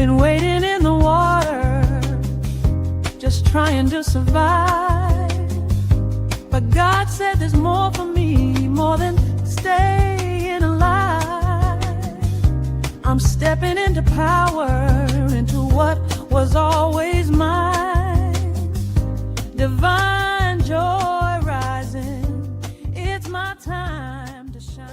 Been waiting in the water, just trying to survive. But God said there's more for me, more than staying alive. I'm stepping into power, into what was always mine. Divine joy rising, it's my time to shine.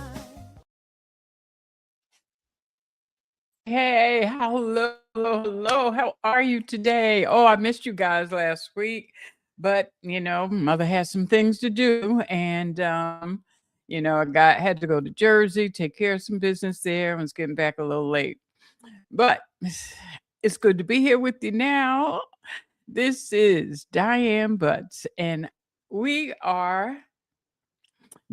Hey, hello. How are you today? Oh, I missed you guys last week, but mother has some things to do, and I had to go to Jersey, take care of some business there. I was getting back a little late, but it's good to be here with you now. This is Diane Butts, and we are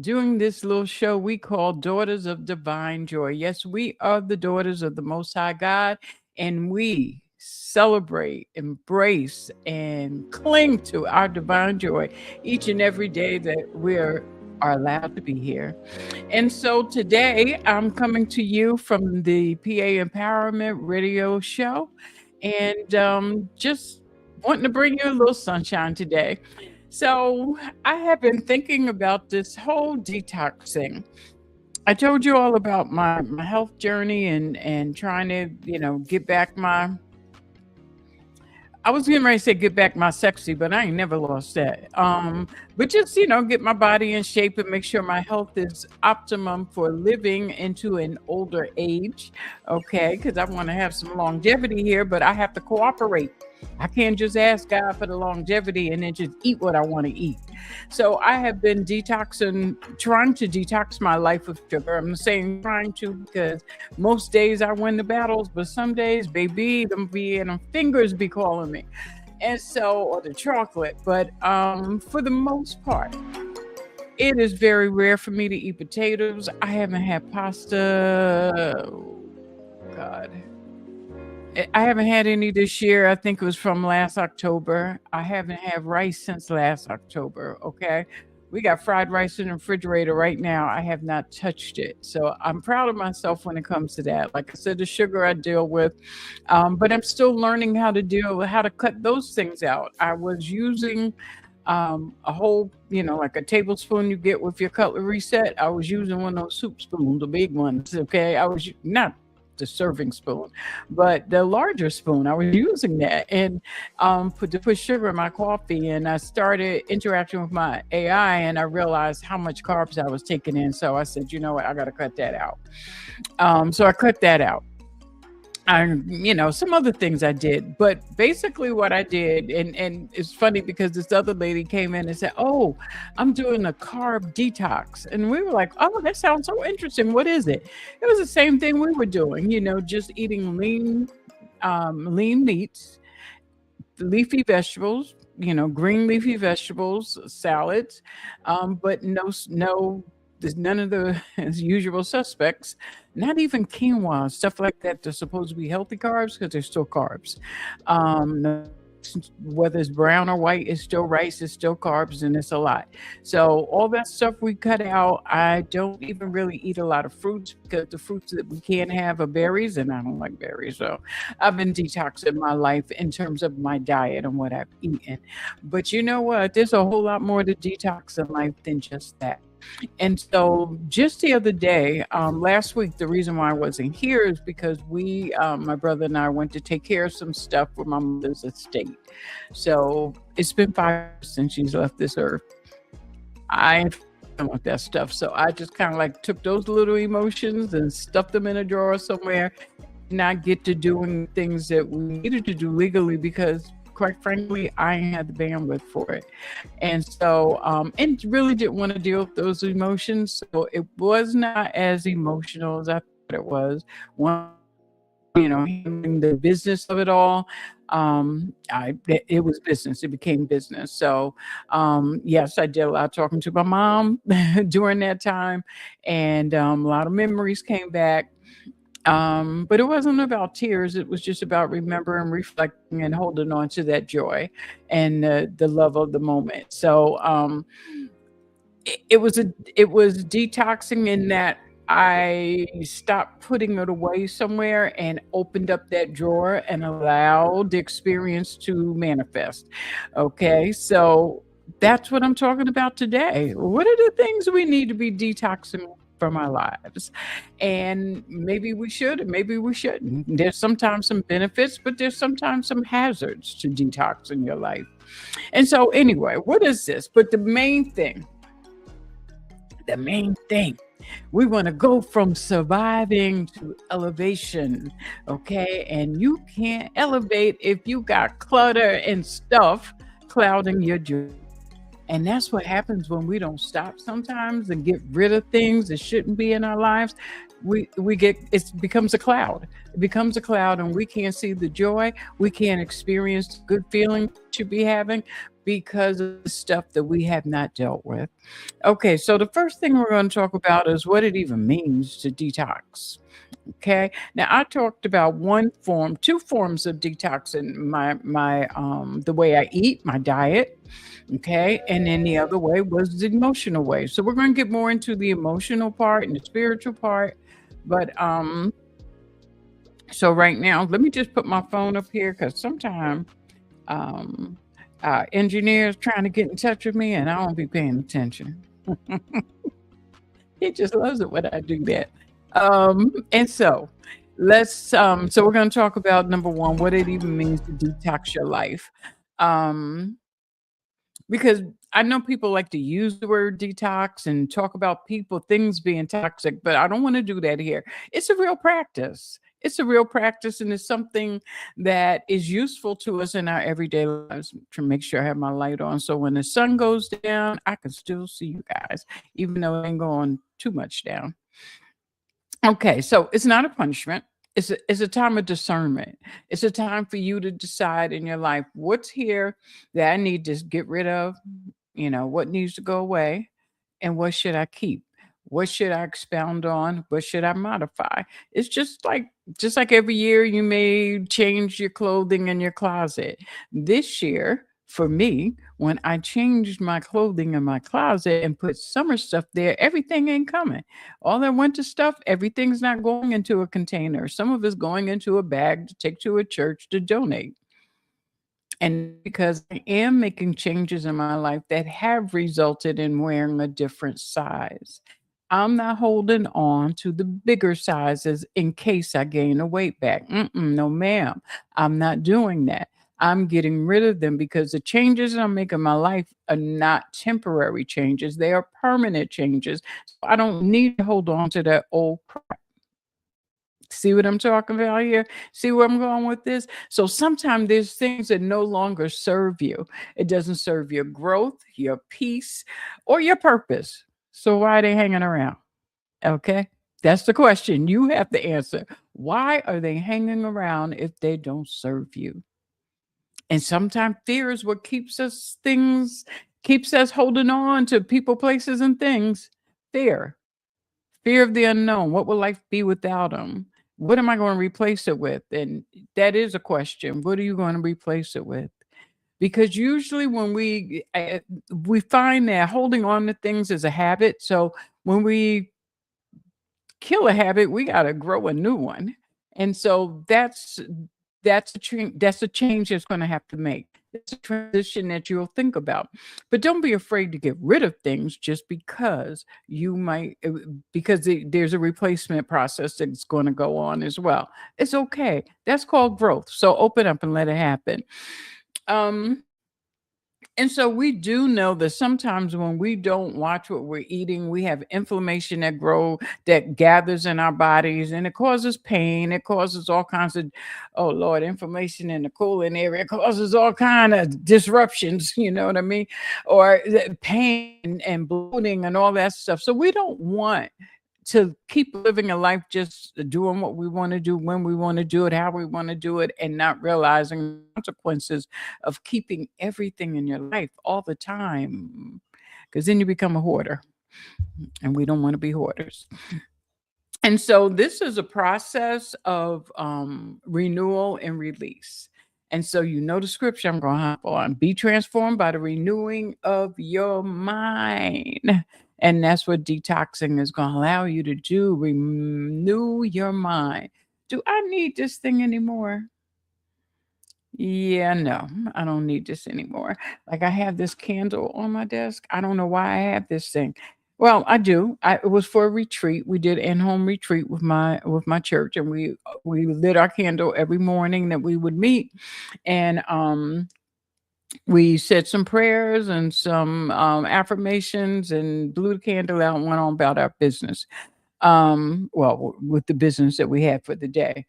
doing this little show we call Daughters of Divine Joy. Yes, we are the daughters of the Most High God, and we celebrate, embrace, and cling to our divine joy each and every day that are allowed to be here. And so today I'm coming to you from the PA Empowerment Radio Show, and just wanting to bring you a little sunshine today. So I have been thinking about this whole detox thing. I told you all about my health journey and trying to, get back I was getting ready to say get back my sexy, but I ain't never lost that. But just, get my body in shape and make sure my health is optimum for living into an older age. Okay, because I want to have some longevity here, but I have to cooperate. I can't just ask God for the longevity and then just eat what I want to eat. So I have been trying to detox my life of sugar. I'm saying trying to because most days I win the battles, but some days, baby, them fingers be calling me. And so, or the chocolate. But for the most part, it is very rare for me to eat potatoes. I haven't had pasta. Oh, God. I haven't had any this year. I think it was from last October. I haven't had rice since last October. Okay. We got fried rice in the refrigerator right now. I have not touched it. So I'm proud of myself when it comes to that. Like I said, the sugar I deal with, but I'm still learning how to cut those things out. I was using a whole, like a tablespoon you get with your cutlery set. I was using one of those soup spoons, the big ones. Okay. I was not the serving spoon, but the larger spoon. I was using that and to put sugar in my coffee. And I started interacting with my AI, and I realized how much carbs I was taking in. So I said, you know what, I got to cut that out. So I cut that out. Some other things I did, but basically what I did, and it's funny because this other lady came in and said, "Oh, I'm doing a carb detox," and we were like, "Oh, that sounds so interesting. What is it?" It was the same thing we were doing, just eating lean meats, leafy vegetables, green leafy vegetables, salads, but there's none of the usual suspects, not even quinoa, stuff like that. They're supposed to be healthy carbs because they're still carbs. Whether it's brown or white, it's still rice, it's still carbs, and it's a lot. So all that stuff we cut out. I don't even really eat a lot of fruits because the fruits that we can have are berries, and I don't like berries. So I've been detoxing my life in terms of my diet and what I've eaten. But you know what? There's a whole lot more to detox in life than just that. And so just the other day, last week, the reason why I wasn't here is because my brother and I went to take care of some stuff with my mother's estate. So it's been 5 years since she's left this earth. I ain't with that stuff. So I just kind of like took those little emotions and stuffed them in a drawer somewhere, not get to doing things that we needed to do legally because quite frankly, I ain't had the bandwidth for it. And so, and really didn't want to deal with those emotions. So it was not as emotional as I thought it was. Handling the business of it all. It was business. It became business. So, yes, I did a lot of talking to my mom during that time, and a lot of memories came back. But it wasn't about tears. It was just about remembering, reflecting, and holding on to that joy and the love of the moment. So it was detoxing in that I stopped putting it away somewhere and opened up that drawer and allowed the experience to manifest. Okay, so that's what I'm talking about today. What are the things we need to be detoxing from our lives? And maybe we should, and maybe we shouldn't. There's sometimes some benefits, but there's sometimes some hazards to detox in your life. And so, anyway, what is this? But the main thing, we want to go from surviving to elevation, okay? And you can't elevate if you got clutter and stuff clouding your journey. And that's what happens when we don't stop sometimes and get rid of things that shouldn't be in our lives. We get, it becomes a cloud. It becomes a cloud, and we can't see the joy. We can't experience the good feeling we should be having because of the stuff that we have not dealt with. Okay, so the first thing we're going to talk about is what it even means to detox. Okay. Now I talked about two forms of detoxing, the way I eat, my diet. Okay. And then the other way was the emotional way. So we're going to get more into the emotional part and the spiritual part. But so right now, let me just put my phone up here because sometimes um engineers trying to get in touch with me and I won't be paying attention. He just loves it when I do that. And so so we're going to talk about number one, what it even means to detox your life. Um, because I know people like to use the word detox and talk about things being toxic, but I don't want to do that here. It's a real practice. It's a real practice, and it's something that is useful to us in our everyday lives. To make sure I have my light on, so when the sun goes down, I can still see you guys, even though it ain't going too much down. Okay, so it's not a punishment. It's a time of discernment. It's a time for you to decide in your life what's here that I need to get rid of, what needs to go away, and what should I keep? What should I expound on? What should I modify? It's just like every year you may change your clothing in your closet. This year, for me, when I changed my clothing in my closet and put summer stuff there, everything ain't coming. All that winter stuff, everything's not going into a container. Some of it's going into a bag to take to a church to donate. And because I am making changes in my life that have resulted in wearing a different size, I'm not holding on to the bigger sizes in case I gain a weight back. No, ma'am. I'm not doing that. I'm getting rid of them because the changes I'm making in my life are not temporary changes, they are permanent changes. So I don't need to hold on to that old crap. See what I'm talking about here? See where I'm going with this? So sometimes there's things that no longer serve you. It doesn't serve your growth, your peace, or your purpose. So why are they hanging around? Okay. That's the question you have to answer. Why are they hanging around if they don't serve you? And sometimes fear is what keeps us holding on to people, places, and things. Fear. Fear of the unknown. What will life be without them? What am I going to replace it with? And that is a question. What are you going to replace it with? Because usually when we find that holding on to things is a habit. So when we kill a habit, we got to grow a new one. And so that's a change that's going to have to make. It's a transition that you'll think about. But don't be afraid to get rid of things just because there's a replacement process that's going to go on as well. It's okay. That's called growth. So open up and let it happen. Um and so we do know that sometimes when we don't watch what we're eating, we have inflammation that gathers in our bodies, and it causes pain. It causes all kinds of, oh Lord, inflammation in the colon area causes all kind of disruptions. You know what I mean? Or pain and bloating and all that stuff. So we don't want to keep living a life just doing what we want to do, when we want to do it, how we want to do it, and not realizing the consequences of keeping everything in your life all the time. Because then you become a hoarder, and we don't want to be hoarders. And so this is a process of renewal and release. And so, you know, the scripture I'm going to hop on, be transformed by the renewing of your mind. And that's what detoxing is going to allow you to do. Renew your mind. Do I need this thing anymore? Yeah, no, I don't need this anymore. Like I have this candle on my desk. I don't know why I have this thing. Well, I do. It was for a retreat. We did in-home retreat with my church, and we lit our candle every morning that we would meet, and we said some prayers and some affirmations, and blew the candle out and went on about our business. Well, with the business that we had for the day.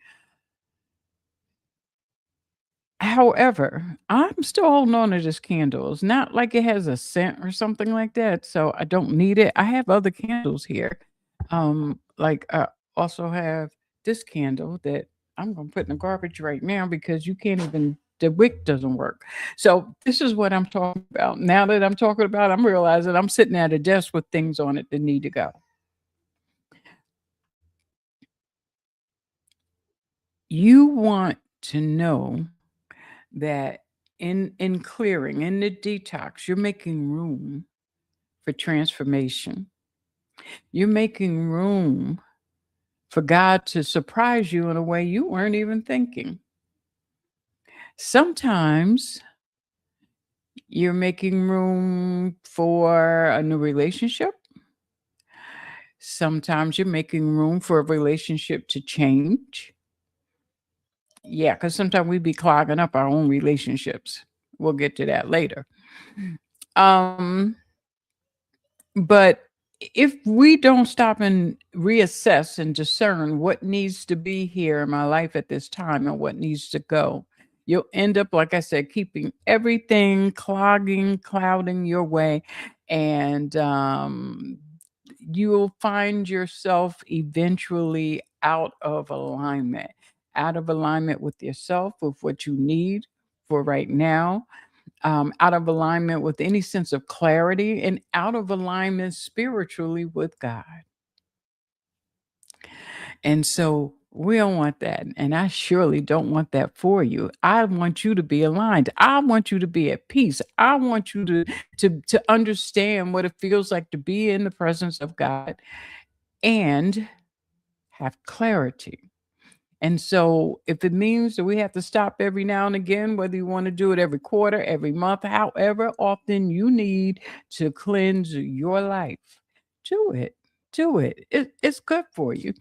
However, I'm still holding on to this candle. It's not like it has a scent or something like that, so I don't need it. I have other candles here. Like I also have this candle that I'm gonna put in the garbage right now because you can't even the wick doesn't work. So this is what I'm talking about. Now that I'm talking about, I'm realizing I'm sitting at a desk with things on it that need to go. You want to know that in clearing, in the detox, you're making room for transformation. You're making room for God to surprise you in a way you weren't even thinking. Sometimes you're making room for a new relationship. Sometimes you're making room for a relationship to change. Yeah, because sometimes we be clogging up our own relationships. We'll get to that later. Um, But if we don't stop and reassess and discern what needs to be here in my life at this time and what needs to go, you'll end up, like I said, keeping everything clogging, clouding your way. And you'll find yourself eventually out of alignment with yourself, with what you need for right now, out of alignment with any sense of clarity, and out of alignment spiritually with God. And so we don't want that. And I surely don't want that for you. I want you to be aligned. I want you to be at peace. I want you to understand what it feels like to be in the presence of God and have clarity. And so, if it means that we have to stop every now and again, whether you want to do it every quarter, every month, however often you need to cleanse your life, do it. Do it. It's good for you.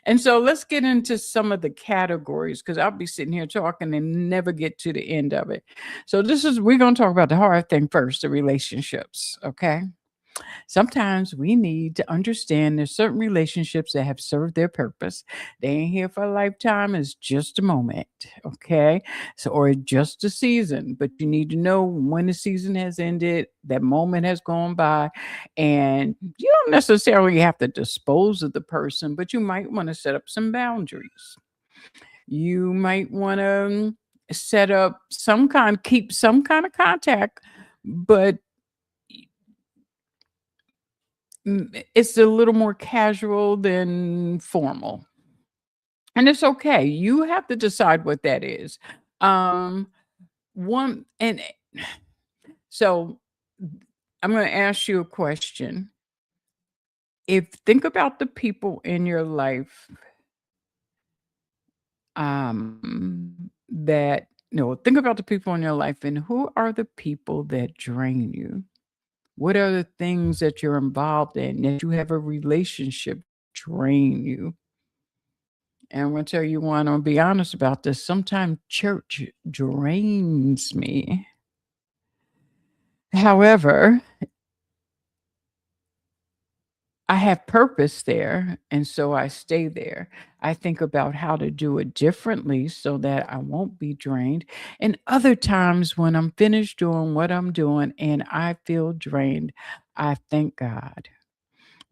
And so, let's get into some of the categories because I'll be sitting here talking and never get to the end of it. So, we're going to talk about the hard thing first, the relationships. Okay. Sometimes we need to understand there's certain relationships that have served their purpose. They ain't here for a lifetime, it's just a moment, okay? So, or just a season, but you need to know when the season has ended, that moment has gone by, and you don't necessarily have to dispose of the person, but you might want to set up some boundaries. You might want to set up keep some kind of contact, but it's a little more casual than formal. And it's okay. You have to decide what that is. Um, one and so I'm going to ask you a question. If think about the people in your life that no, think about the people in your life and who are the people that drain you? What are the things that you're involved in that you have a relationship drain you? And I'm going to tell you one, I'm going to be honest about this. Sometimes church drains me. However, I have purpose there, and so I stay there. I think about how to do it differently so that I won't be drained. And other times when I'm finished doing what I'm doing and I feel drained, I thank God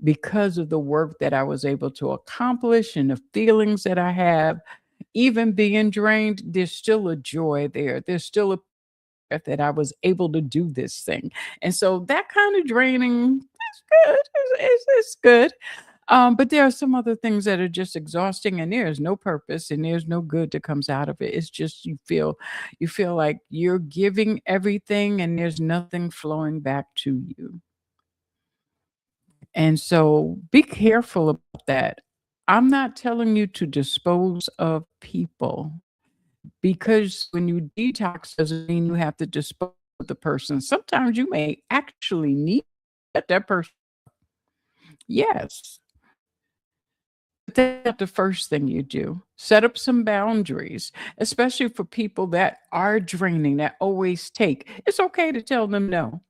because of the work that I was able to accomplish and the feelings that I have. Even being drained, there's still a joy there. There's still a that I was able to do this thing. And so that kind of draining is good. It's good. But there are some other things that are just exhausting, and there's no purpose and there's no good that comes out of it. It's just you feel like you're giving everything and there's nothing flowing back to you. And so be careful about that. I'm not telling you to dispose of people, because when you detox doesn't mean you have to dispose of the person. Sometimes you may actually need that person. Yes. But that's not the first thing you do. Set up some boundaries, especially for people that are draining, that always take. It's okay to tell them no.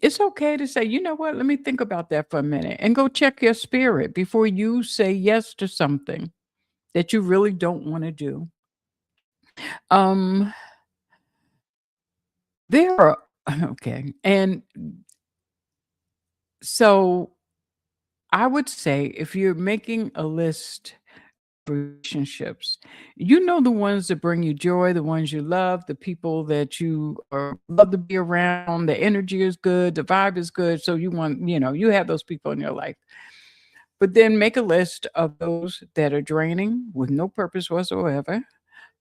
It's okay to say, you know what, let me think about that for a minute and go check your spirit before you say yes to something that you really don't want to do. Um, there are, okay. And so I would say if you're making a list of relationships, you know the ones that bring you joy, the ones you love, the people that you love to be around, the energy is good, the vibe is good. So you have those people in your life. But then make a list of those that are draining with no purpose whatsoever,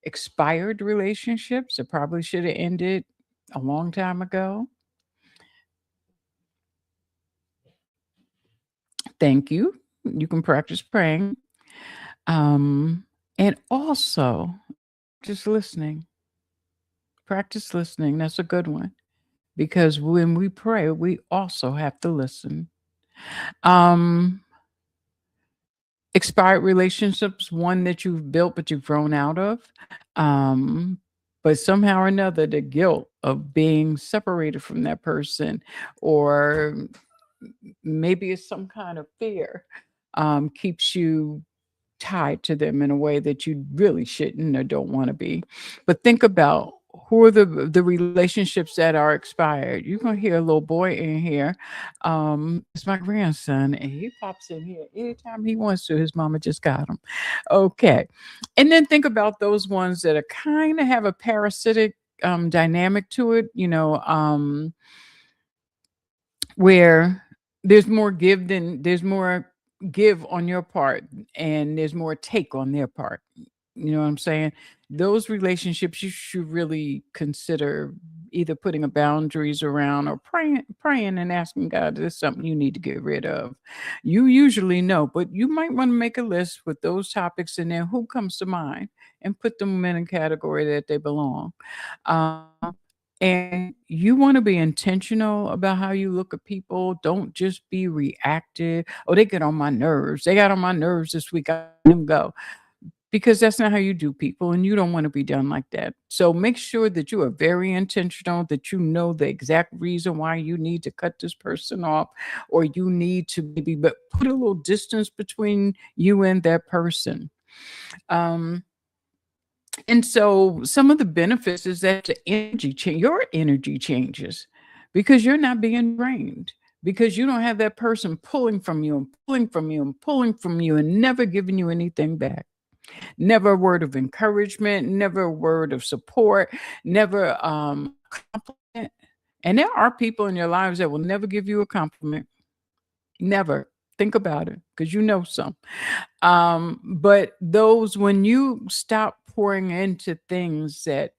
expired relationships that probably should have ended a long time ago. Thank you. You can practice praying. Um, and also just listening. Practice listening. That's a good one. Because when we pray, we also have to listen. Um, Expired relationships, one that you've built but you've grown out of. Um, but somehow or another, the guilt of being separated from that person, or maybe it's some kind of fear, keeps you tied to them in a way that you really shouldn't or don't want to be. But think about who are the relationships that are expired. You're gonna hear a little boy in here. It's my grandson, and he pops in here anytime he wants to. His mama just got him. Okay. And then think about those ones that are kind of have a parasitic dynamic to it, where there's more give on your part and there's more take on their part. You know what I'm saying? Those relationships you should really consider either putting a boundaries around or praying and asking God, this is something you need to get rid of. You usually know, but you might want to make a list with those topics in there, who comes to mind, and put them in a category that they belong. Um, and you want to be intentional about how you look at people. Don't just be reactive. Oh, they get on my nerves. They got on my nerves this week. I let them go. Because that's not how you do people, and you don't want to be done like that. So make sure that you are very intentional, that you know the exact reason why you need to cut this person off, or you need to maybe but put a little distance between you and that person. Um, and so some of the benefits is that your energy changes because you're not being drained, because you don't have that person pulling from you and pulling from you and pulling from you and never giving you anything back. Never a word of encouragement, never a word of support, never compliment. And there are people in your lives that will never give you a compliment. Never. Think about it, because you know some. But those, when you stop pouring into things that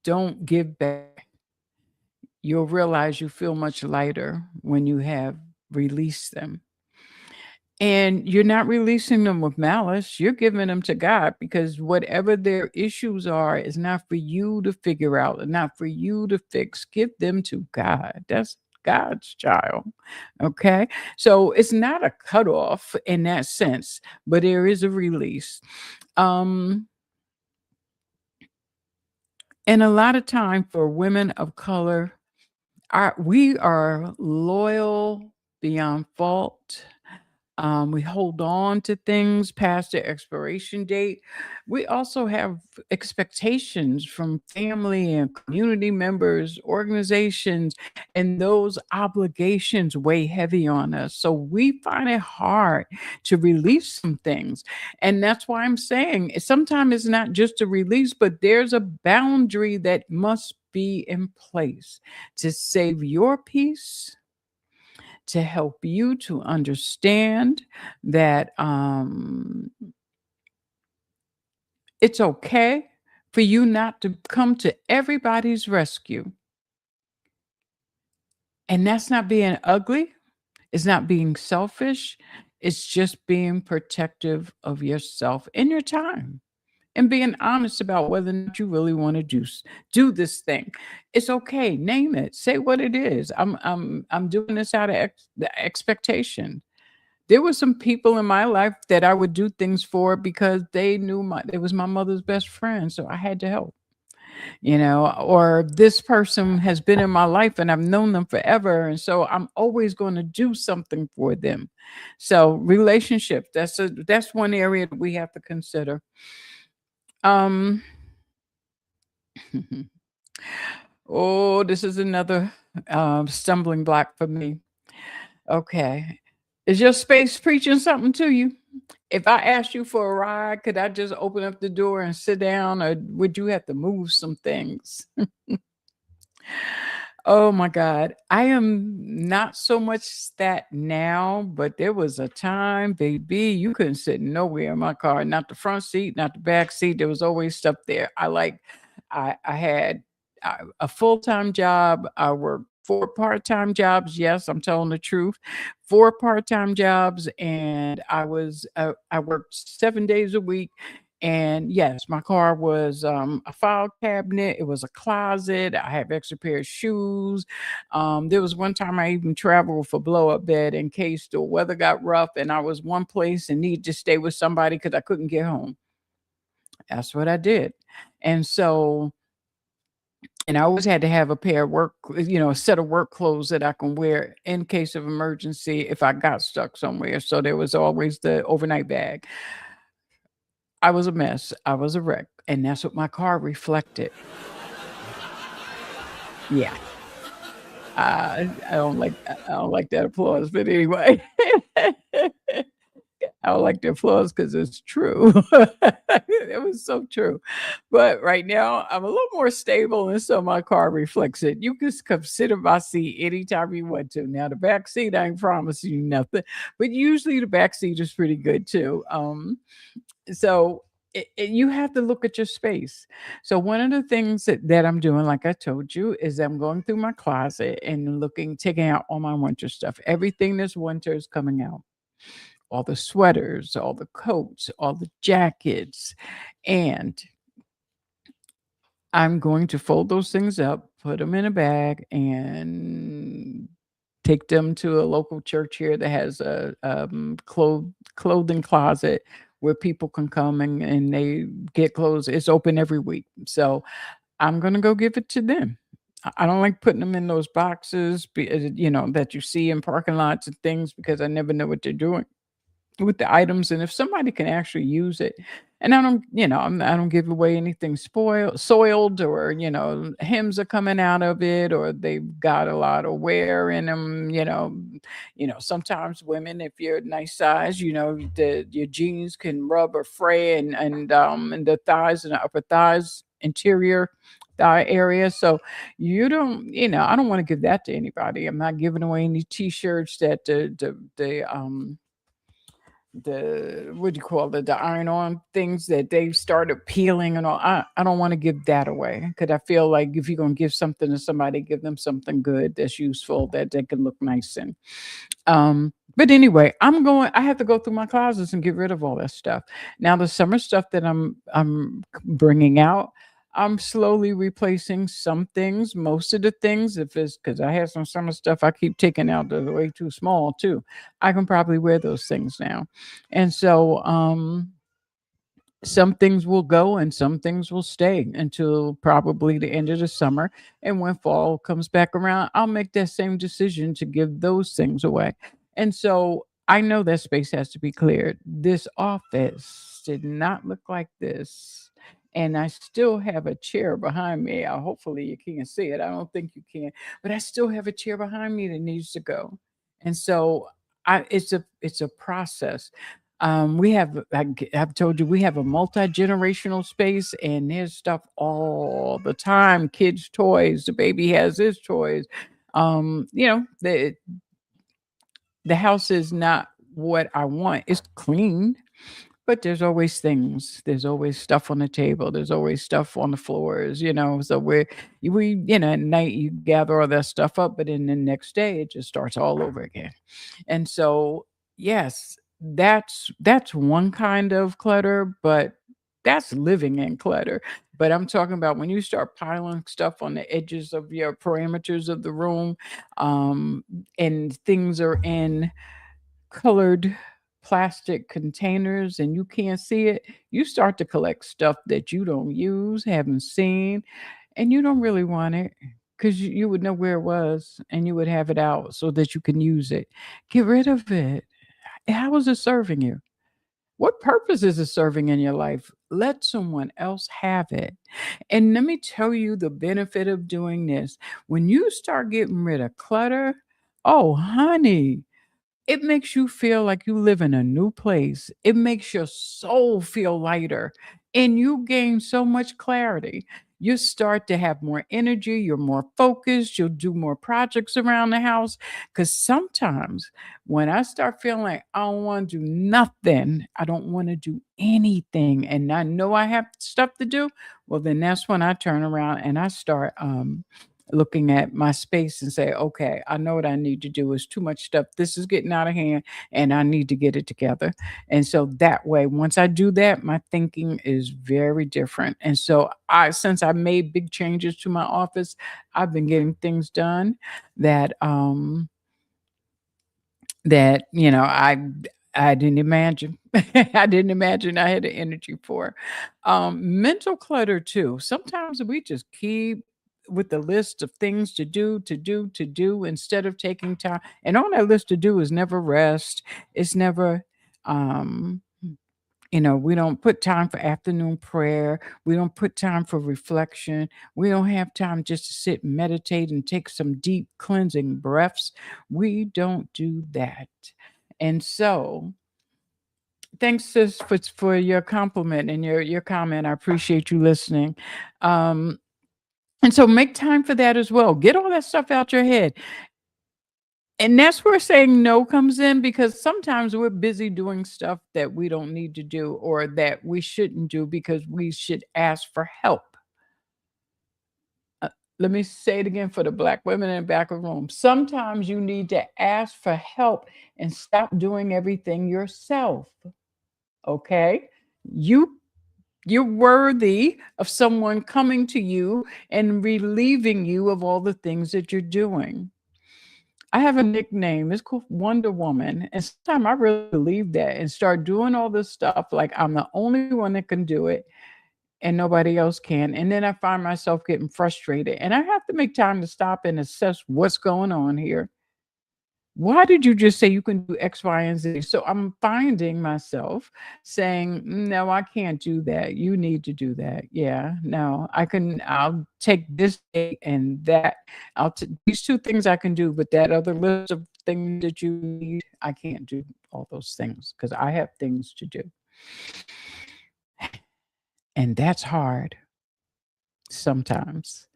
don't give back, you'll realize you feel much lighter when you have released them. And you're not releasing them with malice. You're giving them to God, because whatever their issues are is not for you to figure out and not for you to fix. Give them to God. That's God's child. Okay. So it's not a cutoff in that sense, but there is a release. Um, and a lot of time for women of color, we are loyal beyond fault. We hold on to things past their expiration date. We also have expectations from family and community members, organizations, and those obligations weigh heavy on us. So we find it hard to release some things. And that's why I'm saying sometimes it's not just a release, but there's a boundary that must be in place to save your peace, to help you to understand that it's okay for you not to come to everybody's rescue. And that's not being ugly, it's not being selfish, it's just being protective of yourself and your time. And being honest about whether or not you really want to do this thing. It's okay. Name it. Say what it is. I'm doing this out of the expectation. There were some people in my life that I would do things for because they knew it was my mother's best friend, so I had to help. Or this person has been in my life and I've known them forever, and so I'm always going to do something for them. So relationship, that's one area that we have to consider. Um Oh, this is another stumbling block for me. Okay. Is your space preaching something to you? If I asked you for a ride, could I just open up the door and sit down, or would you have to move some things? Oh my God. I am not so much that now, but there was a time, baby, you couldn't sit nowhere in my car, not the front seat, not the back seat. There was always stuff there. I had a full time job. I worked 4 part-time jobs. Yes, I'm telling the truth. 4 part-time jobs, and I worked 7 days a week. And yes, my car was a file cabinet. It was a closet. I have extra pair of shoes. There was one time I even traveled for blow up bed in case the weather got rough and I was one place and needed to stay with somebody because I couldn't get home. That's what I did. And so, and I always had to have a pair of a set of work clothes that I can wear in case of emergency if I got stuck somewhere. So there was always the overnight bag. I was a mess. I was a wreck. And that's what my car reflected. Yeah. I don't like that applause, but anyway. I don't like the applause because it's true. It was so true. But right now, I'm a little more stable, and so my car reflects it. You can come sit in my seat anytime you want to. Now, the back seat, I ain't promising you nothing, but usually the back seat is pretty good too. So you have to look at your space. So one of the things that I'm doing, like I told you, is I'm going through my closet and taking out all my winter stuff. Everything this winter is coming out. All the sweaters, all the coats, all the jackets. And I'm going to fold those things up, put them in a bag, and take them to a local church here that has a clothing closet where people can come and they get clothes. It's open every week. So I'm going to go give it to them. I don't like putting them in those boxes, that you see in parking lots and things because I never know what they're doing with the items. And if somebody can actually use it, and I don't give away anything soiled, or hymns are coming out of it, or they've got a lot of wear in them. Sometimes women, if you're a nice size, your jeans can rub or fray, and the thighs and the upper thighs interior thigh area. So I don't want to give that to anybody. I'm not giving away any t-shirts that the what do you call it, the iron on things that they've started peeling and all. I don't want to give that away because I feel like if you're gonna give something to somebody, give them something good that's useful that they can look nice in. But anyway, I have to go through my closets and get rid of all that stuff. Now the summer stuff that I'm bringing out, I'm slowly replacing some things. Most of the things, if it's because I have some summer stuff I keep taking out that are way too small too. I can probably wear those things now. And so some things will go and some things will stay until probably the end of the summer. And when fall comes back around, I'll make that same decision to give those things away. And so I know that space has to be cleared. This office did not look like this. And I still have a chair behind me. Hopefully you can see it. I don't think you can, but I still have a chair behind me that needs to go. And so it's a process. I've told you we have a multi-generational space, and there's stuff all the time. Kids' toys, the baby has his toys. The the house is not what I want. It's clean, but there's always things. There's always stuff on the table. There's always stuff on the floors, So at night you gather all that stuff up, but then the next day it just starts all over again. And so, yes, that's one kind of clutter, but that's living in clutter. But I'm talking about when you start piling stuff on the edges of your parameters of the room, um, and things are in colored plastic containers and you can't see it, you start to collect stuff that you don't use, haven't seen, and you don't really want it because you would know where it was and you would have it out so that you can use it. Get rid of it. How is it serving you? What purpose is it serving in your life? Let someone else have it. And let me tell you the benefit of doing this. When you start getting rid of clutter, oh, honey, it makes you feel like you live in a new place. It makes your soul feel lighter and you gain so much clarity. You start to have more energy, you're more focused, you'll do more projects around the house. Because sometimes when I start feeling like I don't want to do nothing, I don't want to do anything, and I know I have stuff to do, well, then that's when I turn around and I start looking at my space and say, okay, I know what I need to do. Is too much stuff. This is getting out of hand and I need to get it together. And so that way, once I do that, my thinking is very different. And so since I made big changes to my office, I've been getting things done that, I didn't imagine. I didn't imagine I had the energy for. Mental clutter too. Sometimes we just keep with the list of things to do, to do, to do instead of taking time. And on that list to do is never rest. It's never um we don't put time for afternoon prayer. We don't put time for reflection. We don't have time just to sit and meditate and take some deep cleansing breaths. We don't do that. And so, thanks, sis, for your compliment and your comment. I appreciate you listening. Um, and so, make time for that as well. Get all that stuff out your head. And that's where saying no comes in because sometimes we're busy doing stuff that we don't need to do or that we shouldn't do because we should ask for help. Uh, Let me say it again for the Black women in the back of the room. Sometimes you need to ask for help and stop doing everything yourself. Okay? You you're worthy of someone coming to you and relieving you of all the things that you're doing. I have a nickname. It's called Wonder Woman. And sometimes I really believe that and start doing all this stuff like I'm the only one that can do it and nobody else can. And then I find myself getting frustrated. And I have to make time to stop and assess what's going on here. Why did you just say you can do X, Y, and Z? So I'm finding myself saying, no, I can't do that. You need to do that. Yeah, no, I'll take this day and that. These two things I can do, but that other list of things that you need, I can't do all those things because I have things to do. And that's hard sometimes.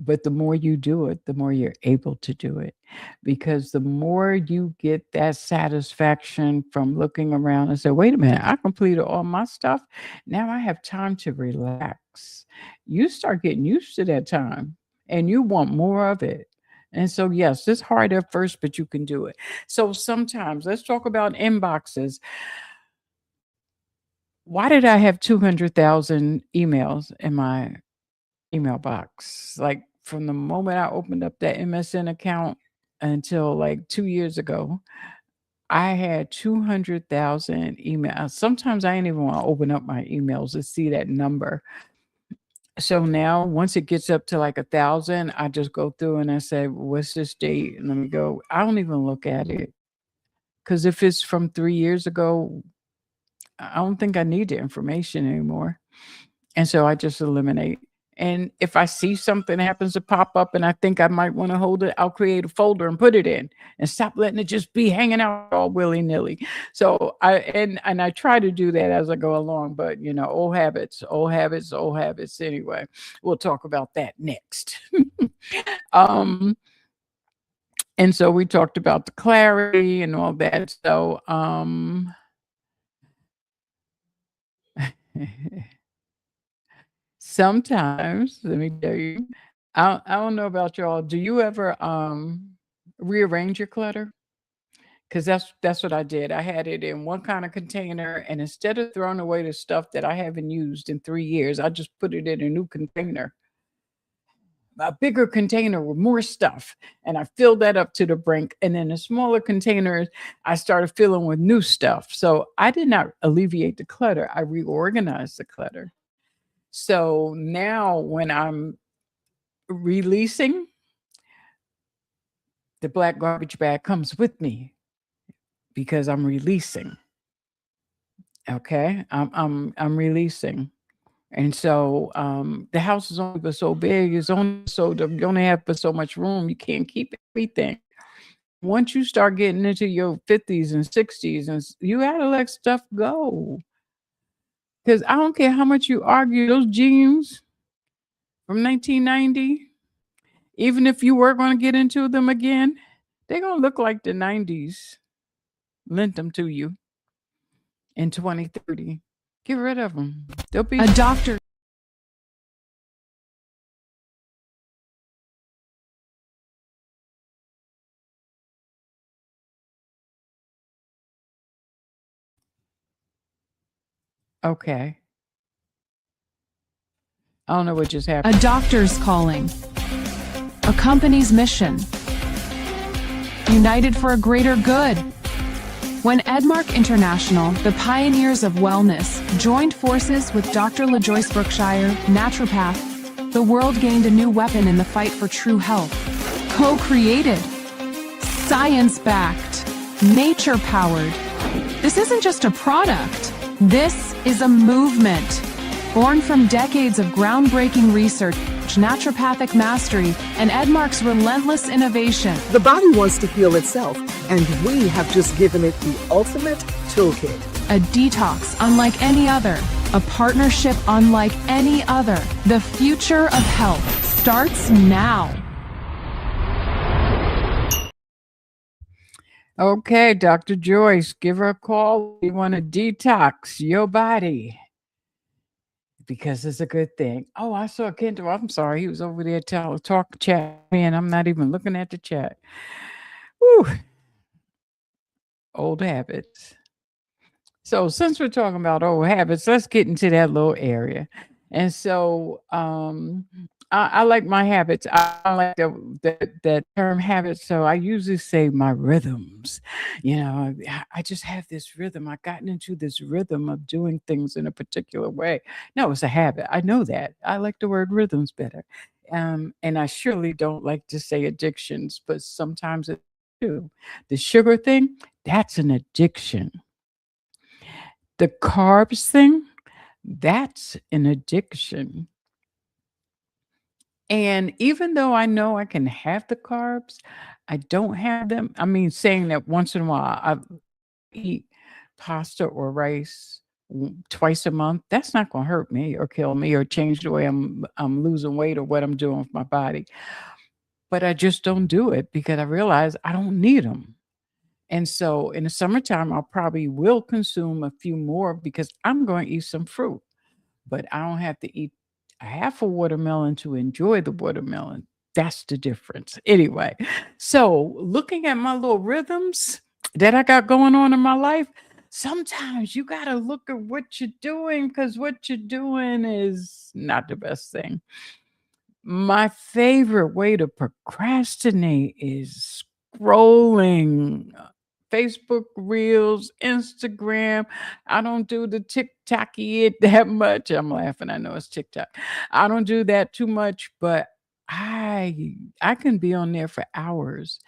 But the more you do it, the more you're able to do it. Because the more you get that satisfaction from looking around and say, wait a minute, I completed all my stuff. Now I have time to relax. You start getting used to that time and you want more of it. And so, yes, it's hard at first, but you can do it. So sometimes let's talk about inboxes. Why did I have 200,000 emails in my email box? Like from the moment I opened up that MSN account until like 2 years ago, I had 200,000 emails. Sometimes I didn't even want to open up my emails to see that number. So now, once it gets up to like 1,000, I just go through and I say, what's this date? And let me go. I don't even look at it because if it's from 3 years ago, I don't think I need the information anymore. And so I just eliminate. And if I see something happens to pop up and I think I might want to hold it, I'll create a folder and put it in and stop letting it just be hanging out all willy-nilly. So I try to do that as I go along, but old habits, old habits, old habits. Anyway, we'll talk about that next. um And so we talked about the clarity and all that. So sometimes, let me tell you, I don't know about y'all. Do you ever rearrange your clutter? Because that's what I did. I had it in one kind of container, and instead of throwing away the stuff that I haven't used in 3 years, I just put it in a new container, a bigger container with more stuff, and I filled that up to the brink. And then the smaller containers, I started filling with new stuff. So I did not alleviate the clutter. I reorganized the clutter. So now when I'm releasing, the black garbage bag comes with me because I'm releasing. Okay, I'm releasing. And so the house is only but so big. It's only so you only have but so much room. You can't keep everything. Once you start getting into your 50s and 60s, and you gotta let stuff go. Because I don't care how much you argue, those jeans from 1990, even if you were going to get into them again, they're going to look like the 90s lent them to you in 2030. Get rid of them. They'll be A doctor. okay. I don't know what just A happened. doctor's calling. A company's mission. United for a greater good. When Edmark International, the pioneers of wellness, joined forces with Dr. LaJoyce Brookshire, naturopath, the world gained a new weapon in the fight for true health. Co-created, science-backed, nature-powered. This isn't just a product. This is a movement. Born from decades of groundbreaking research, naturopathic mastery, and Edmark's relentless innovation. The body wants to heal itself, and we have just given it the ultimate toolkit. A detox unlike any other. A partnership unlike any other. The future of health starts now. Okay, Dr. Joyce, give her a call. You want to detox your body because it's a good thing. Oh, I saw Kendall. I'm sorry. He was over there chat me, and I'm not even looking at the chat. Whew. Old habits. So since we're talking about old habits, let's get into that little area. And so I like my habits. I like that term habits. So I usually say my rhythms. I just have this rhythm. I've gotten into this rhythm of doing things in a particular way. No, it's a habit. I know that. I like the word rhythms better. And I surely don't like to say addictions, but sometimes it do. The sugar thing, that's an addiction. The carbs thing, that's an addiction. And even though I know I can have the carbs, I don't have them. I mean, saying that once in a while I eat pasta or rice twice a month, that's not going to hurt me or kill me or change the way I'm losing weight or what I'm doing with my body. But I just don't do it because I realize I don't need them. And so in the summertime, I probably will consume a few more because I'm going to eat some fruit, but I don't have to eat a half a watermelon to enjoy the watermelon. That's the difference. Anyway, so looking at my little rhythms that I got going on in my life, sometimes you got to look at what you're doing because what you're doing is not the best thing. My favorite way to procrastinate is scrolling Facebook Reels, Instagram. I don't do the TikToky it that much. I'm laughing. I know it's TikTok. I don't do that too much, but I can be on there for hours.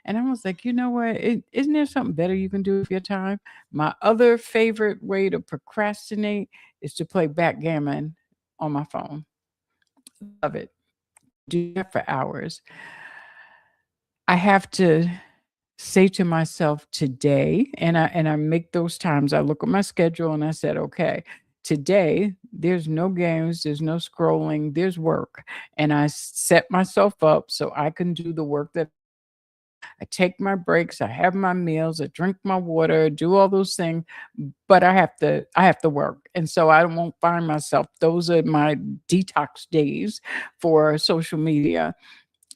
And I was like, you know what? Isn't there something better you can do with your time? My other favorite way to procrastinate is to play backgammon on my phone. Love it. Do that for hours. I have to say to myself today, and I make those times. I look at my schedule and I said, okay, today there's no games, there's no scrolling, there's work. And I set myself up so I can do the work that I take my breaks, I have my meals, I drink my water, do all those things, but I have to work. And so I won't find myself, those are my detox days for social media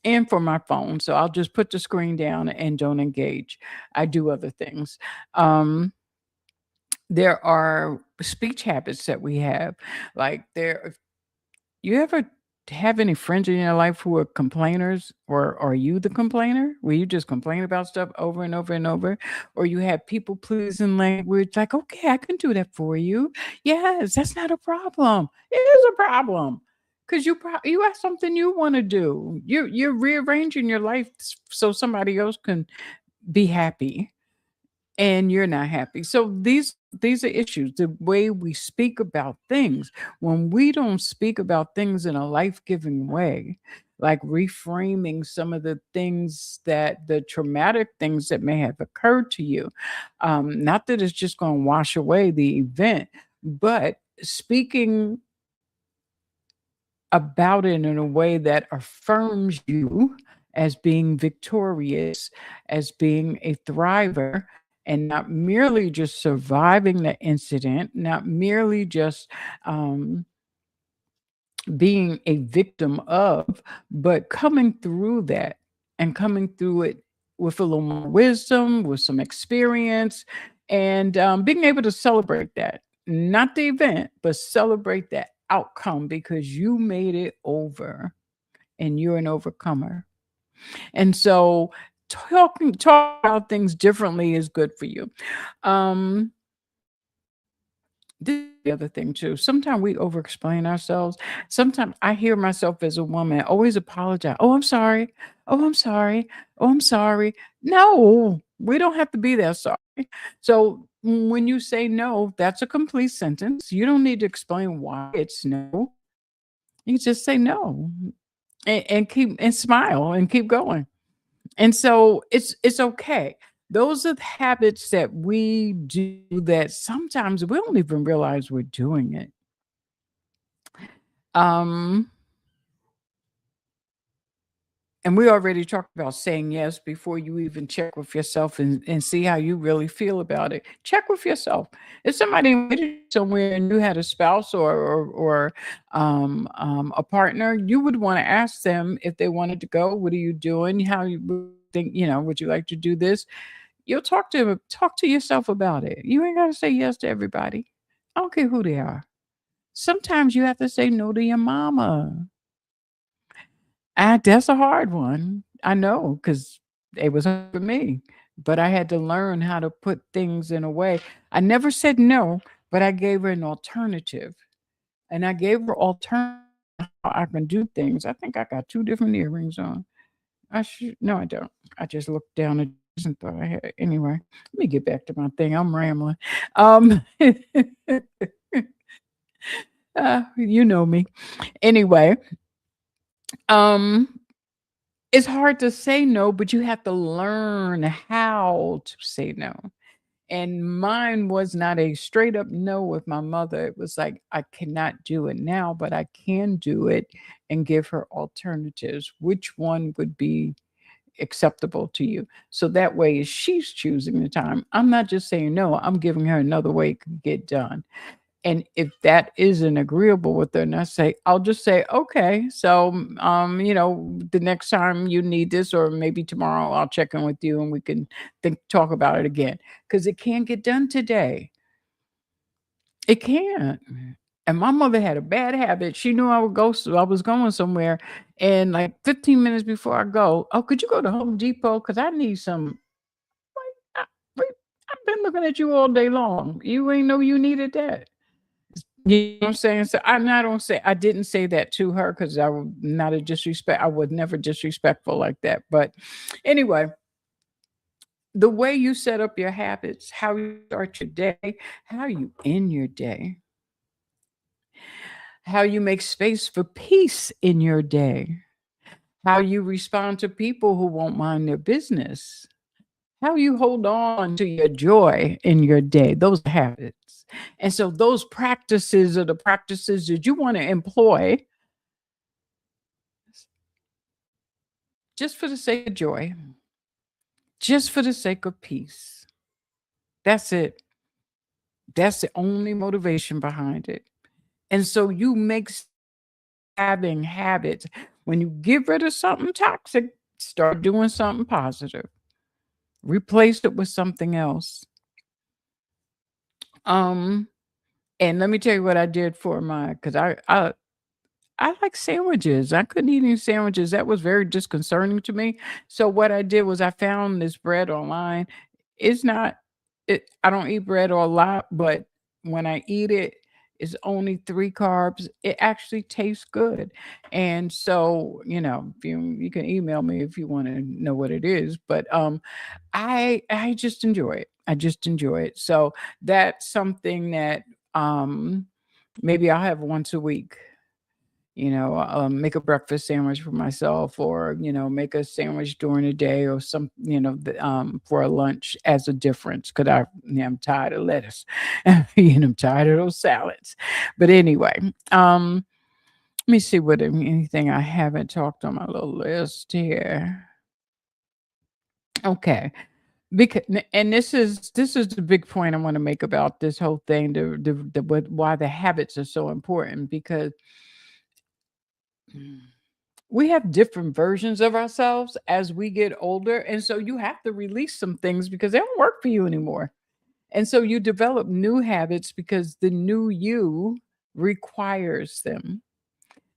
and for my phone. So I'll just put the screen down and don't engage. I do other things. Um, there are speech habits that we have. Like there you ever have any friends in your life who are complainers, or are you the complainer? Where you just complain about stuff over and over and over? Or you have people pleasing language like, okay, I can do that for you. Yes, that's not a problem. It is a problem. Because you have something you want to do. You're rearranging your life so somebody else can be happy and you're not happy. So these are issues. The way we speak about things, when we don't speak about things in a life-giving way, like reframing some of the things that the traumatic things that may have occurred to you, not that it's just going to wash away the event, but speaking about it in a way that affirms you as being victorious, as being a thriver, and not merely just surviving the incident, not merely just um, being a victim of, but coming through that and coming through it with a little more wisdom, with some experience, and being able to celebrate that. Not the event, but celebrate that outcome because you made it over and you're an overcomer. And so talk about things differently is good for you. Um, this is the other thing too. Sometimes we over explain ourselves. Sometimes I hear myself as a woman always apologize. Oh, I'm sorry. Oh, I'm sorry. Oh, I'm sorry. No, we don't have to be that sorry. So when you say no, that's a complete sentence. You don't need to explain why it's no. You just say no and keep and smile and keep going. And so it's okay. Those are the habits that we do that sometimes we don't even realize we're doing it. Um, and we already talked about saying yes before you even check with yourself and see how you really feel about it. Check with yourself. If somebody invited you somewhere and you had a spouse or a partner, you would want to ask them if they wanted to go. What are you doing? How you think? Would you like to do this? You'll talk to yourself about it. You ain't gotta say yes to everybody. I don't care who they are. Sometimes you have to say no to your mama. That's a hard one. I know because it was hard for me, but I had to learn how to put things in a way. I never said no, but I gave her an alternative, and I gave her alternative how I can do things. I think I got 2 different earrings on. I should no, I don't. I just looked down at this and thought I had anyway. Let me get back to my thing. I'm rambling. Um, you know me. Anyway, um, it's hard to say no, but you have to learn how to say no. And mine was not a straight up no with my mother. It was like, I cannot do it now, but I can do it and give her alternatives. Which one would be acceptable to you? So that way, is she's choosing the time. I'm not just saying no, I'm giving her another way it could get done. And if that isn't agreeable with her, and I'll just say, okay, so the next time you need this, or maybe tomorrow I'll check in with you and we can talk about it again. Because it can't get done today. It can't. And my mother had a bad habit. She knew I would go, so I was going somewhere. And like 15 minutes before I go, oh, could you go to Home Depot? Because I need some. Like, I've been looking at you all day long. You ain't know you needed that. You know what I'm saying? So I didn't say that to her because I was not a disrespect. I was never disrespectful like that. But anyway, the way you set up your habits, how you start your day, how you end your day, how you make space for peace in your day, how you respond to people who won't mind their business, how you hold on to your joy in your day, those are habits. And so those practices are the practices that you want to employ just for the sake of joy. just for the sake of peace. That's it. That's the only motivation behind it. And so you make having habits. When you get rid of something toxic, start doing something positive. Replace it with something else. Um, and let me tell you what I did for my because I like sandwiches. I couldn't eat any sandwiches. That was very disconcerting to me. So what I did was I found this bread online. It's not I don't eat bread a lot, but when I eat it, it's only 3 carbs. It actually tastes good. And so, if you can email me if you want to know what it is, but I just enjoy it. I just enjoy it. So that's something that um maybe I'll have once a week. Make a breakfast sandwich for myself, or make a sandwich during the day, or for a lunch as a difference. Because I'm tired of lettuce, and I'm tired of those salads. But anyway, let me see what anything I haven't talked on my little list here. Okay, because and this is the big point I want to make about this whole thing. Why the habits are so important, because we have different versions of ourselves as we get older. And so you have to release some things because they don't work for you anymore. And so you develop new habits because the new you requires them.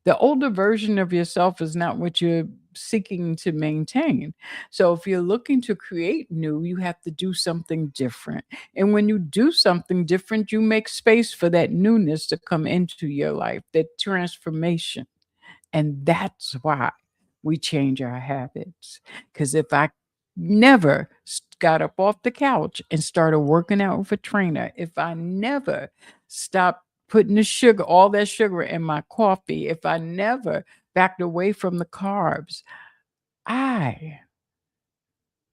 The older version of yourself is not what you're seeking to maintain. So if you're looking to create new, you have to do something different. And when you do something different, you make space for that newness to come into your life, that transformation. And that's why we change our habits. Because if I never got up off the couch and started working out with a trainer, if I never stopped putting all that sugar in my coffee, if I never backed away from the carbs, I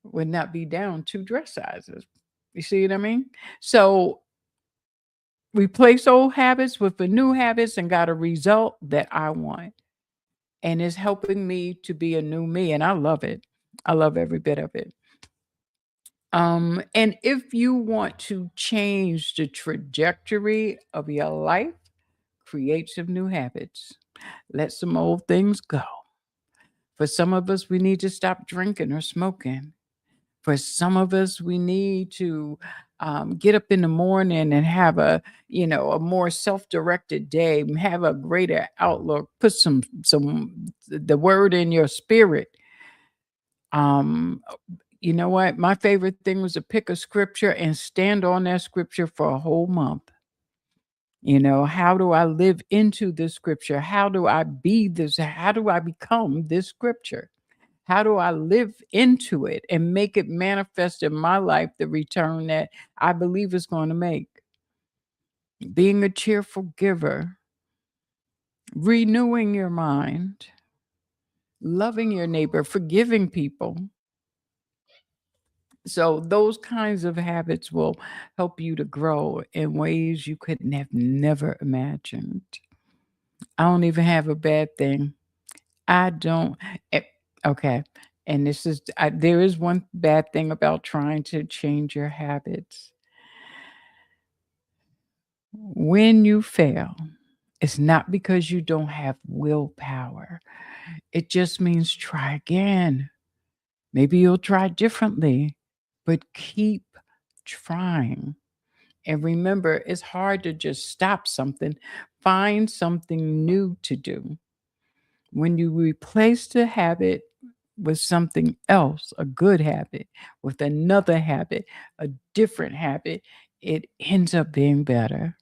would not be down 2 dress sizes. You see what I mean? So replace old habits with the new habits and got a result that I want. And it's helping me to be a new me, and I love it. I love every bit of it. And if you want to change the trajectory of your life, create some new habits. Let some old things go. For some of us, we need to stop drinking or smoking. For some of us, we need to get up in the morning and have a more self-directed day, have a greater outlook, put the word in your spirit. Um, you know what? My favorite thing was to pick a scripture and stand on that scripture for a whole month. How do I live into this scripture? How do I be this? How do I become this scripture? How do I live into it and make it manifest in my life the return that I believe is going to make? Being a cheerful giver, renewing your mind, loving your neighbor, forgiving people. So those kinds of habits will help you to grow in ways you could have never imagined. I don't even have a bad thing. I don't. eh, Okay. And there is one bad thing about trying to change your habits. When you fail, it's not because you don't have willpower. It just means try again. Maybe you'll try differently, but keep trying. And remember, it's hard to just stop something. Find something new to do. When you replace the habit with something else, a good habit, with another habit, a different habit, it ends up being better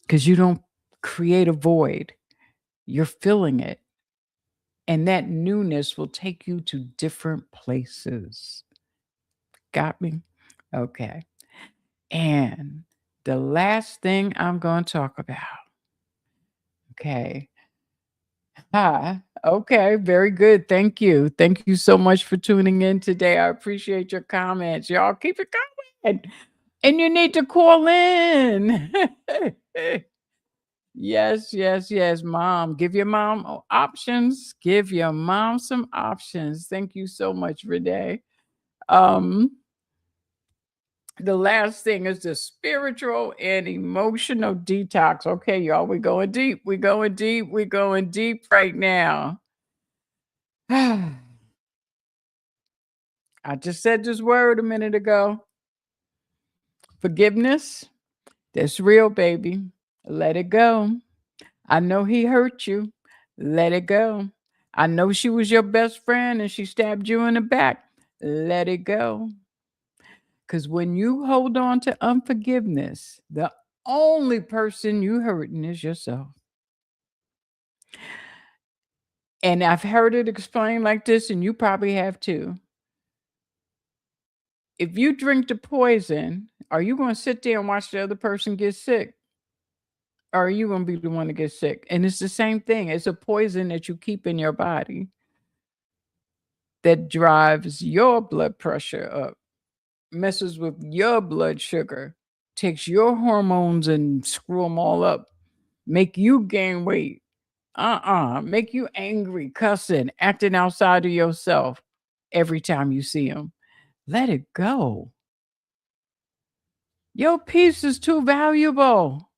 because you don't create a void, you're filling it. And that newness will take you to different places. Got me? Okay. And the last thing I'm going to talk about. Okay. Hi. Okay. Very good. Thank you. Thank you so much for tuning in today. I appreciate your comments. Y'all keep it going. And you need to call in. Yes, yes, yes, mom. Give your mom options. Give your mom some options. Thank you so much, Renee. Um, the last thing is the spiritual and emotional detox. Okay, y'all, we're going deep. We're going deep. We're going deep right now. I just said this word a minute ago. Forgiveness. That's real, baby. Let it go. I know he hurt you. Let it go. I know she was your best friend and she stabbed you in the back. Let it go. Because when you hold on to unforgiveness, the only person you hurting is yourself. And I've heard it explained like this, and you probably have too. If you drink the poison, are you going to sit there and watch the other person get sick? Or are you going to be the one to get sick? And it's the same thing. It's a poison that you keep in your body that drives your blood pressure up, messes with your blood sugar, takes your hormones and screw them all up, make you gain weight. Make you angry, cussing, acting outside of yourself every time you see them. Let it go. Your peace is too valuable.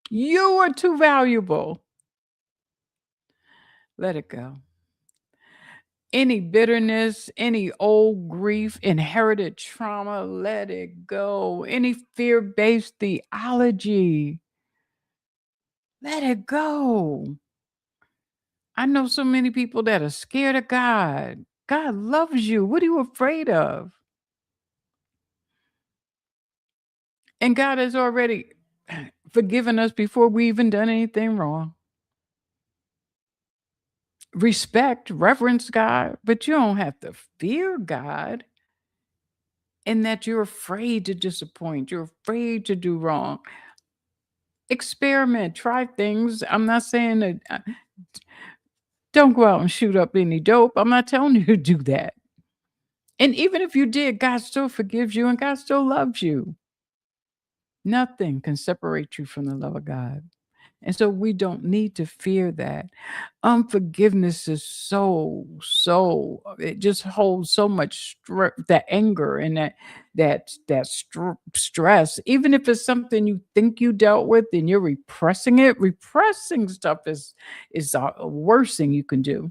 You are too valuable. Let it go. Any bitterness, any old grief, inherited trauma, let it go. Any fear based theology, let it go. I know so many people that are scared of God. God loves you. What are you afraid of? And God has already forgiven us before we even done anything wrong. Respect, reverence God, but you don't have to fear God in that you're afraid to disappoint. You're afraid to do wrong. Experiment, try things. I'm not saying that don't go out and shoot up any dope. I'm not telling you to do that. And even if you did, God still forgives you and God still loves you. Nothing can separate you from the love of God. And so we don't need to fear that. Unforgiveness is it just holds so much that anger and stress. Even if it's something you think you dealt with and you're repressing it, repressing stuff is the worst thing you can do.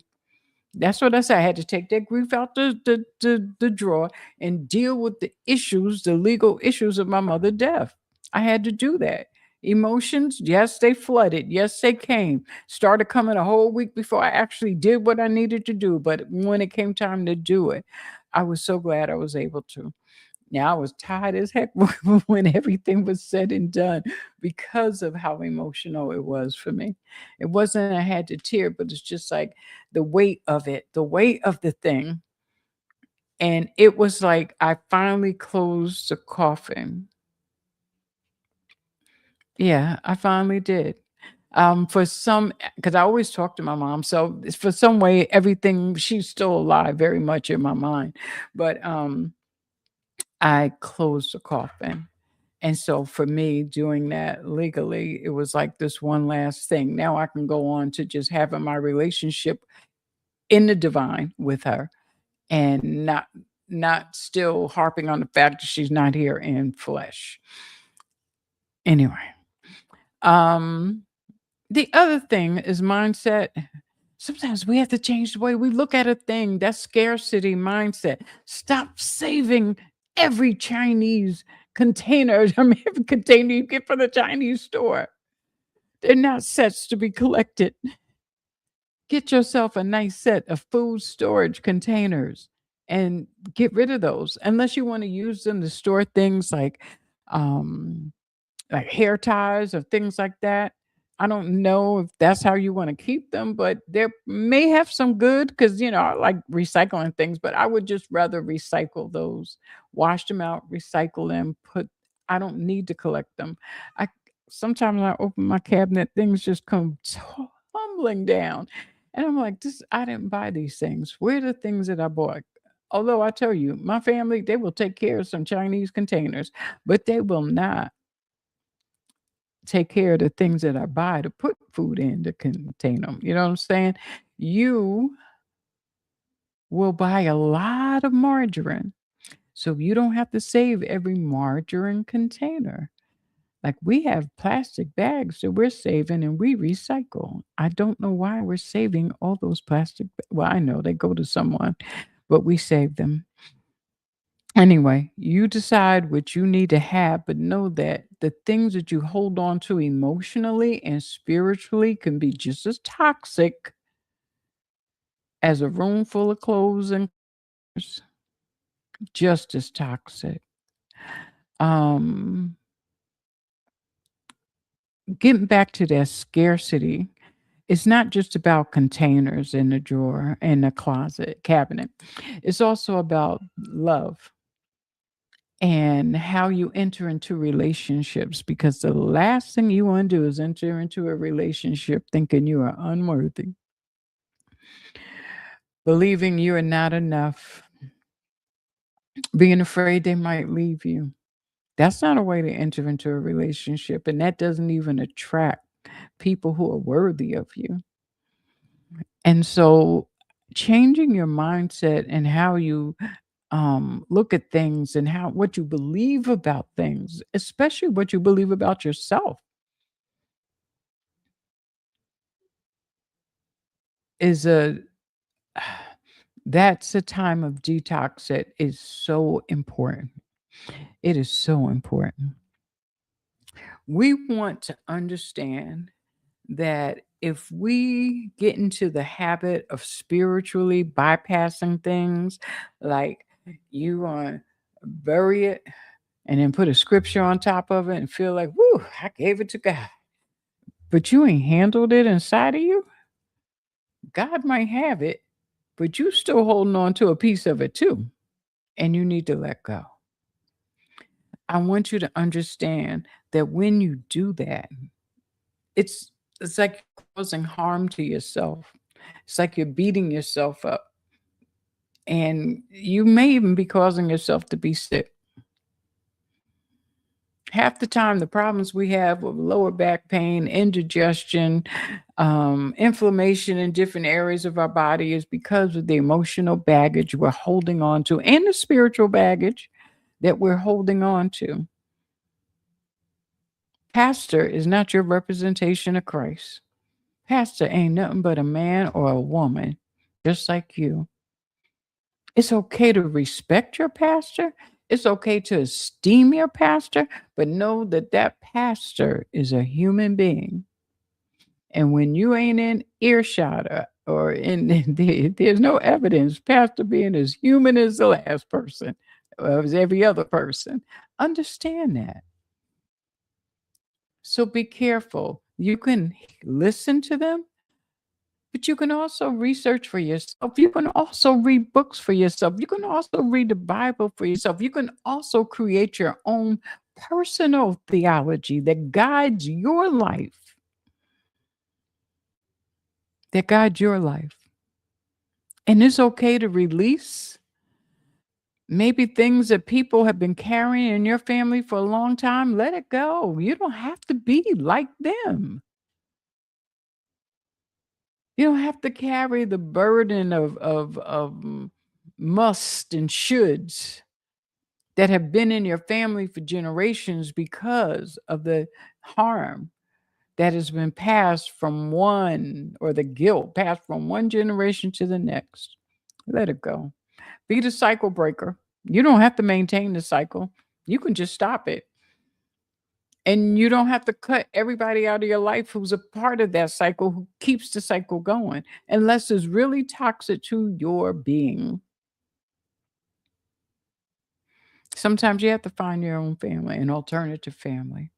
That's what I said. I had to take that grief out the drawer and deal with the issues, the legal issues of my mother's death. I had to do that. Emotions, yes, they flooded. Yes, they came. Started coming a whole week before I actually did what I needed to do. But when it came time to do it, I was so glad I was able to. Now I was tired as heck when everything was said and done because of how emotional it was for me. It wasn't I had to tear, but it's just like the weight of it, the weight of the thing. And it was like I finally closed the coffin. Yeah, I finally did. For some, because I always talk to my mom, so for some way, everything she's still alive, very much in my mind. But I closed the coffin. And so for me doing that legally, it was like this one last thing. Now I can go on to just having my relationship in the divine with her and not still harping on the fact that she's not here in flesh. Anyway, um the other thing is mindset. Sometimes we have to change the way we look at a thing. That scarcity mindset. Stop saving every Chinese container. I mean, every container you get from the Chinese store. They're not sets to be collected. Get yourself a nice set of food storage containers and get rid of those unless you want to use them to store things um like hair ties or things like that. I don't know if that's how you want to keep them, but there may have some good because I like recycling things, but I would just rather recycle those, wash them out, recycle them, I don't need to collect them. I Sometimes I open my cabinet, things just come tumbling down. And I'm like, this I didn't buy these things. Where are the things that I bought? Although I tell you, my family, they will take care of some Chinese containers, but they will not take care of the things that I buy to put food in to contain them. You know what I'm saying? You will buy a lot of margarine. So you don't have to save every margarine container. Like we have plastic bags that we're saving and we recycle. I don't know why we're saving all those plastic. Well, I know they go to someone, but we save them. Anyway, you decide what you need to have, but know that the things that you hold on to emotionally and spiritually can be just as toxic as a room full of clothes and just as toxic. Um, Getting back to that scarcity, it's not just about containers in the drawer, in the closet, cabinet. It's also about love and how you enter into relationships because the last thing you want to do is enter into a relationship thinking you are unworthy, believing you are not enough, being afraid they might leave you. That's not a way to enter into a relationship, and that doesn't even attract people who are worthy of you. And so changing your mindset and how you look at things and how what you believe about things, especially what you believe about yourself, is a that's a time of detox that is so important. It is so important. We want to understand that if we get into the habit of spiritually bypassing things, like you want to bury it and then put a scripture on top of it and feel like, whoo, I gave it to God. But you ain't handled it inside of you. God might have it, but you still holding on to a piece of it too. And you need to let go. I want you to understand that when you do that, it's it's like causing harm to yourself. It's like you're beating yourself up. And you may even be causing yourself to be sick. Half the time, the problems we have with lower back pain, indigestion, inflammation in different areas of our body is because of the emotional baggage we're holding on to and the spiritual baggage that we're holding on to. Pastor is not your representation of Christ. Pastor ain't nothing but a man or a woman, just like you. It's okay to respect your pastor. It's okay to esteem your pastor, but know that that pastor is a human being. And when you ain't in earshot or there's no evidence, pastor being as human as the last person, as every other person. Understand that. So be careful. You can listen to them, but you can also research for yourself. You can also read books for yourself. You can also read the Bible for yourself. You can also create your own personal theology that guides your life. That guides your life. And it's okay to release maybe things that people have been carrying in your family for a long time. Let it go. You don't have to be like them. You don't have to carry the burden of must and shoulds that have been in your family for generations because of the harm that has been passed from one, or the guilt passed from one generation to the next. Let it go. Be the cycle breaker. You don't have to maintain the cycle. You can just stop it. And you don't have to cut everybody out of your life who's a part of that cycle, who keeps the cycle going, unless it's really toxic to your being. Sometimes you have to find your own family, an alternative family.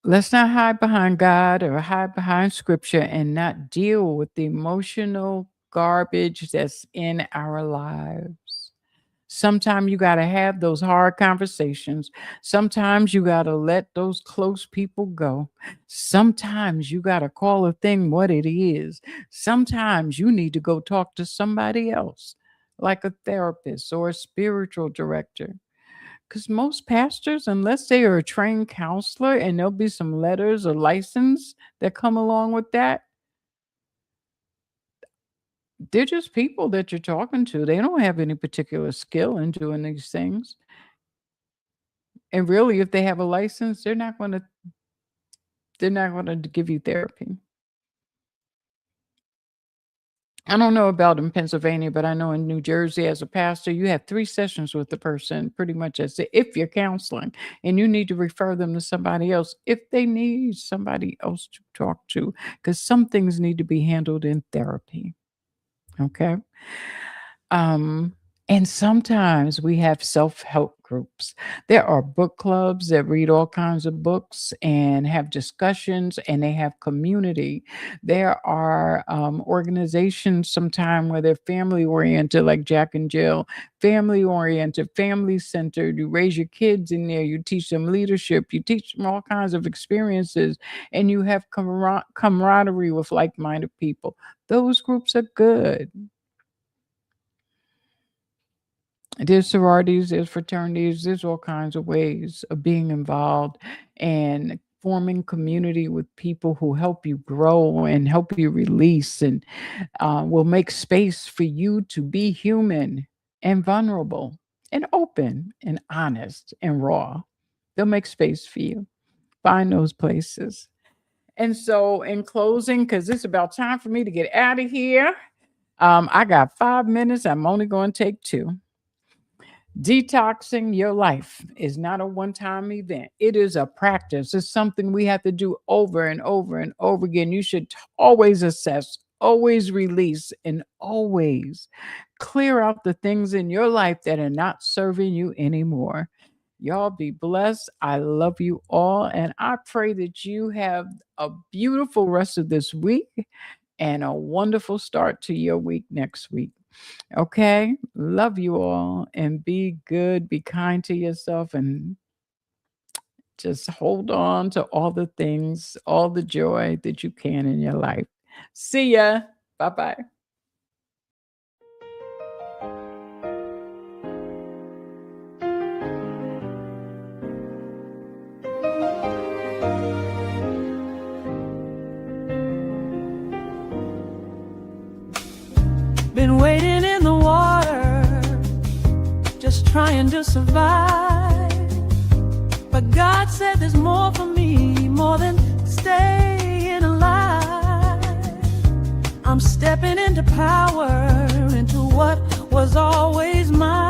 Let's not hide behind God or hide behind scripture and not deal with the emotional garbage that's in our lives. Sometimes you got to have those hard conversations. Sometimes you got to let those close people go. Sometimes you got to call a thing what it is. Sometimes you need to go talk to somebody else, like a therapist or a spiritual director. Because most pastors, unless they are a trained counselor and there'll be some letters or license that come along with that, they're just people that you're talking to. They don't have any particular skill in doing these things. And really, if they have a license, they're not gonna give you therapy. I don't know about in Pennsylvania, but I know in New Jersey, as a pastor, you have 3 sessions with the person, pretty much as if you're counseling, and you need to refer them to somebody else if they need somebody else to talk to, because some things need to be handled in therapy. Okay. Um, and sometimes we have self-help groups. There are book clubs that read all kinds of books and have discussions, and they have community. There are organizations sometime where they're family oriented, like Jack and Jill, family oriented, family centered. You raise your kids in there, you teach them leadership, you teach them all kinds of experiences, and you have camaraderie with like minded people. Those groups are good. There's sororities, there's fraternities, there's all kinds of ways of being involved and forming community with people who help you grow and help you release and will make space for you to be human and vulnerable and open and honest and raw. They'll make space for you. Find those places. And so, in closing, because it's about time for me to get out of here, I got 5 minutes. I'm only going to take 2. Detoxing your life is not a one-time event. It is a practice. It's something we have to do over and over and over again. You should always assess, always release, and always clear out the things in your life that are not serving you anymore. Y'all be blessed. I love you all. And I pray that you have a beautiful rest of this week and a wonderful start to your week next week. Okay. Love you all and be good, be kind to yourself, and just hold on to all the things, all the joy that you can in your life. See ya. Bye bye. Been waiting in the water, just trying to survive. But God said there's more for me, more than staying alive. I'm stepping into power, into what was always mine.